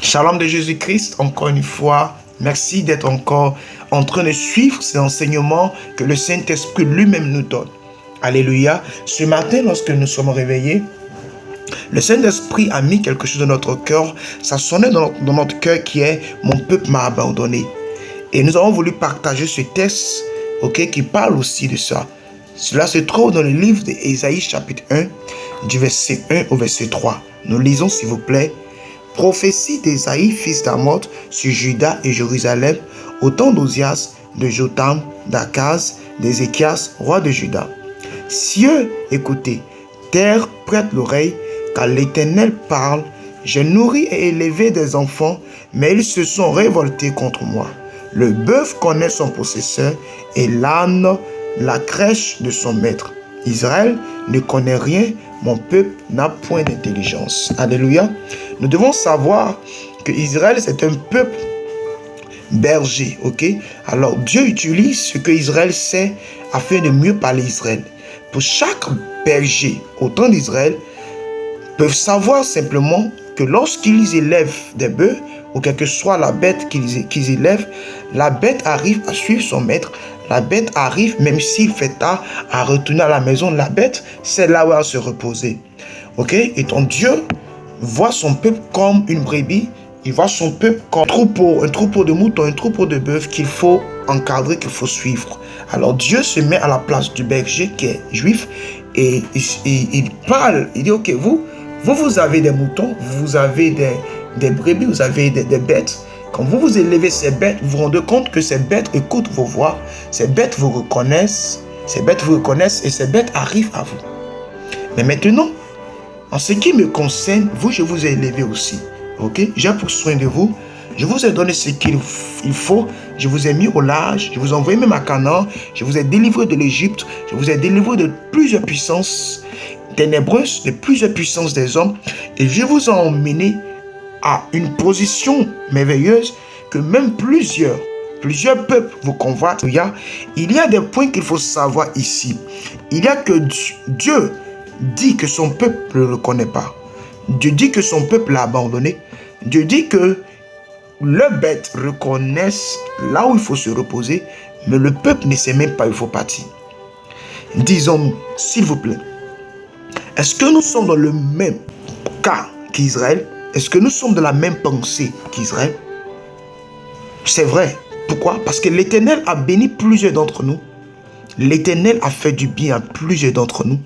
Shalom de Jésus-Christ, encore une fois, merci d'être encore en train de suivre ces enseignements que le Saint-Esprit lui-même nous donne. Alléluia. Ce matin, lorsque nous sommes réveillés, le Saint-Esprit a mis quelque chose dans notre cœur. Ça sonnait dans notre cœur qui est « Mon peuple m'a abandonné ». Et nous avons voulu partager ce texte qui parle aussi de ça. Cela se trouve dans le livre d'Ésaïe chapitre 1, du verset 1 au verset 3. Nous lisons s'il vous plaît. Prophétie d'Ésaïe, fils d'Amoz, sur Juda et Jérusalem, au temps d'Ozias, de Jotham, d'Akaz, d'Ézéchias, roi de Juda. Cieux, écoutez, terre, prête l'oreille, car l'Éternel parle. J'ai nourri et élevé des enfants, mais ils se sont révoltés contre moi. Le bœuf connaît son possesseur et l'âne la crèche de son maître. Israël ne connaît rien, mon peuple n'a point d'intelligence. Alléluia. Nous devons savoir que Israël c'est un peuple berger, Alors Dieu utilise ce que Israël sait afin de mieux parler Israël. Pour chaque berger au temps d'Israël, peuvent savoir simplement que lorsqu'ils élèvent des bœufs, ou quelle que soit la bête qu'ils élèvent, la bête arrive à suivre son maître. La bête arrive, même s'il fait tard, à retourner à la maison. La bête, c'est là où elle va se reposer. Et ton Dieu voit son peuple comme une brebis. Il voit son peuple comme un troupeau de moutons, un troupeau de bœufs qu'il faut encadrer, qu'il faut suivre. Alors Dieu se met à la place du berger qui est juif et il parle. Il dit, vous avez des moutons, vous avez des brebis, vous avez des bêtes. Quand vous élevez ces bêtes, vous vous rendez compte que ces bêtes écoutent vos voix, ces bêtes vous reconnaissent, et ces bêtes arrivent à vous. Mais maintenant, en ce qui me concerne, je vous ai élevé aussi. J'ai pris soin de vous, je vous ai donné ce qu'il faut, je vous ai mis au large, je vous ai envoyé même à Canaan, je vous ai délivré de l'Égypte, je vous ai délivré de plusieurs puissances ténébreuses, de plusieurs puissances des hommes, et je vous ai emmené à une position merveilleuse que même plusieurs peuples vous convoitent. Il y a des points qu'il faut savoir ici. Il y a que Dieu dit que son peuple ne le connaît pas. Dieu dit que son peuple l'a abandonné. Dieu dit que les bêtes reconnaissent là où il faut se reposer, mais le peuple ne sait même pas où il faut partir. Disons, s'il vous plaît, est-ce que nous sommes dans le même cas qu'Israël? Est-ce que nous sommes de la même pensée qu'Israël? C'est vrai. Pourquoi? Parce que l'Éternel a béni plusieurs d'entre nous. L'Éternel a fait du bien à plusieurs d'entre nous.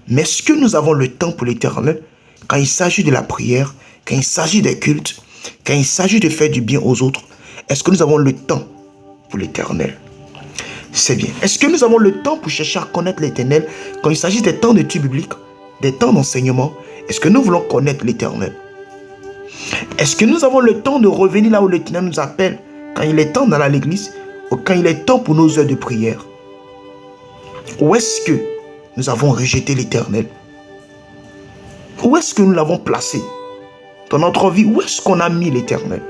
Mais est-ce que nous avons le temps pour l'Éternel? Quand il s'agit de la prière, quand il s'agit des cultes, quand il s'agit de faire du bien aux autres, est-ce que nous avons le temps pour l'Éternel? C'est bien. Est-ce que nous avons le temps pour chercher à connaître l'Éternel quand il s'agit des temps d'études bibliques, des temps d'enseignement? Est-ce que nous voulons connaître l'Éternel? Est-ce que nous avons le temps de revenir là où l'Éternel nous appelle quand il est temps d'aller à l'église ou quand il est temps pour nos heures de prière? Ou est-ce que nous avons rejeté l'Éternel? Où est-ce que nous l'avons placé dans notre vie? Où est-ce qu'on a mis l'Éternel?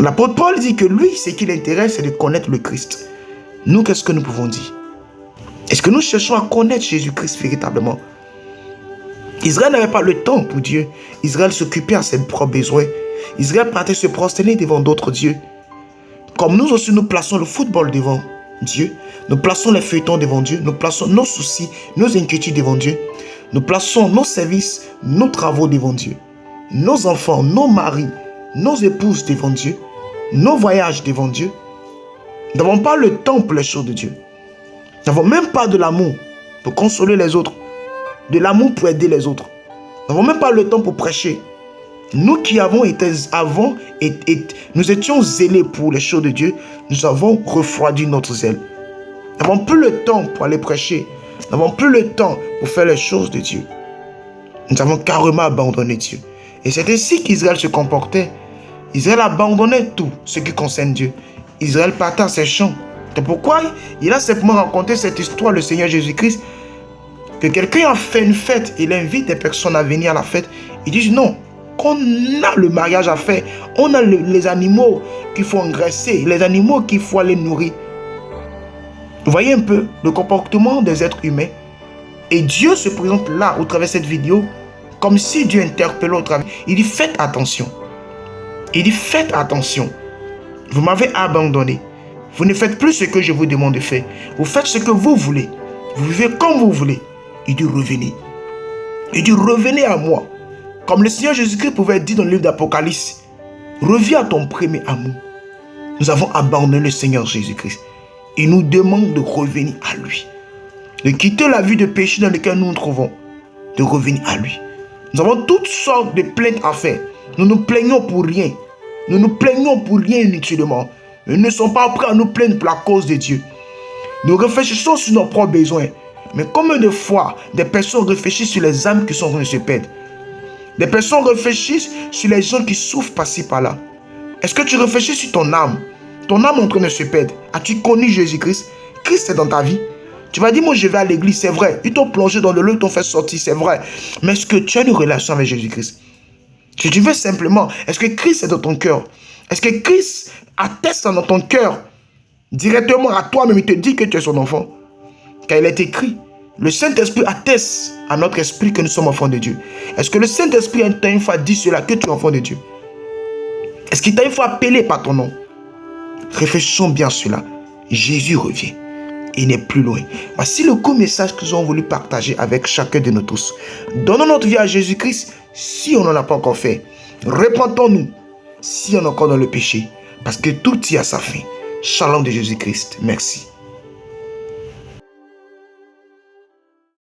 L'apôtre Paul dit que lui, ce qui l'intéresse, c'est de connaître le Christ. Nous, qu'est-ce que nous pouvons dire? Est-ce que nous cherchons à connaître Jésus-Christ véritablement? Israël n'avait pas le temps pour Dieu. Israël s'occupait à ses propres besoins. Israël partait se prosterner devant d'autres dieux. Comme nous aussi, nous plaçons le football devant Dieu. Nous plaçons les feuilletons devant Dieu. Nous plaçons nos soucis, nos inquiétudes devant Dieu. Nous plaçons nos services, nos travaux devant Dieu. Nos enfants, nos maris, nos épouses devant Dieu. Nos voyages devant Dieu. Nous n'avons pas le temps pour les choses de Dieu. Nous n'avons même pas de l'amour pour consoler les autres. De l'amour pour aider les autres. Nous n'avons même pas le temps pour prêcher. Nous qui avons été avant nous étions zélés pour les choses de Dieu, nous avons refroidi notre zèle. Nous n'avons plus le temps pour aller prêcher. Nous n'avons plus le temps pour faire les choses de Dieu. Nous avons carrément abandonné Dieu. Et c'est ainsi qu'Israël se comportait. Israël abandonnait tout ce qui concerne Dieu. Israël partait à ses champs. C'est pourquoi il a simplement raconté cette histoire, le Seigneur Jésus-Christ, que quelqu'un a fait une fête, il invite des personnes à venir à la fête. Ils disent non, qu'on a le mariage à faire, on a les animaux qu'il faut engraisser, les animaux qu'il faut aller nourrir. Vous voyez un peu le comportement des êtres humains. Et Dieu se présente là, au travers de cette vidéo, comme si Dieu interpellait au travers. Il dit faites attention. Il dit, faites attention. Vous m'avez abandonné. Vous ne faites plus ce que je vous demande de faire. Vous faites ce que vous voulez. Vous vivez comme vous voulez. Il dit, revenez. Il dit, revenez à moi. Comme le Seigneur Jésus-Christ pouvait dire dans le livre d'Apocalypse, reviens à ton premier amour. Nous avons abandonné le Seigneur Jésus-Christ. Il nous demande de revenir à lui. De quitter la vie de péché dans laquelle nous nous trouvons. De revenir à lui. Nous avons toutes sortes de plaintes à faire. Nous nous plaignons pour rien. Nous nous plaignons pour rien inutilement. Nous ne sommes pas prêts à nous plaindre pour la cause de Dieu. Nous réfléchissons sur nos propres besoins. Mais combien de fois des personnes réfléchissent sur les âmes qui sont en train de se perdre? Des personnes réfléchissent sur les gens qui souffrent par-ci par-là. Est-ce que tu réfléchis sur ton âme? Ton âme est en train de se perdre. As-tu connu Jésus-Christ? Christ est dans ta vie. Tu vas dire, moi je vais à l'église, c'est vrai. Ils t'ont plongé dans le lieu, ils t'ont fait sortir, c'est vrai. Mais est-ce que tu as une relation avec Jésus-Christ? Si tu veux simplement, est-ce que Christ est dans ton cœur? Est-ce que Christ atteste dans ton cœur directement à toi-même, il te dit que tu es son enfant? Car il est écrit, le Saint-Esprit atteste à notre esprit que nous sommes enfants de Dieu. Est-ce que le Saint-Esprit t'a une fois dit cela, que tu es enfant de Dieu? Est-ce qu'il t'a une fois appelé par ton nom? Réfléchissons bien à cela. Jésus revient. Il n'est plus loin. Voici le court message que nous avons voulu partager avec chacun de nous tous. Donnons notre vie à Jésus-Christ si on n'en a pas encore fait. Repentons-nous si on est encore dans le péché. Parce que tout y a sa fin. Shalom de Jésus-Christ. Merci.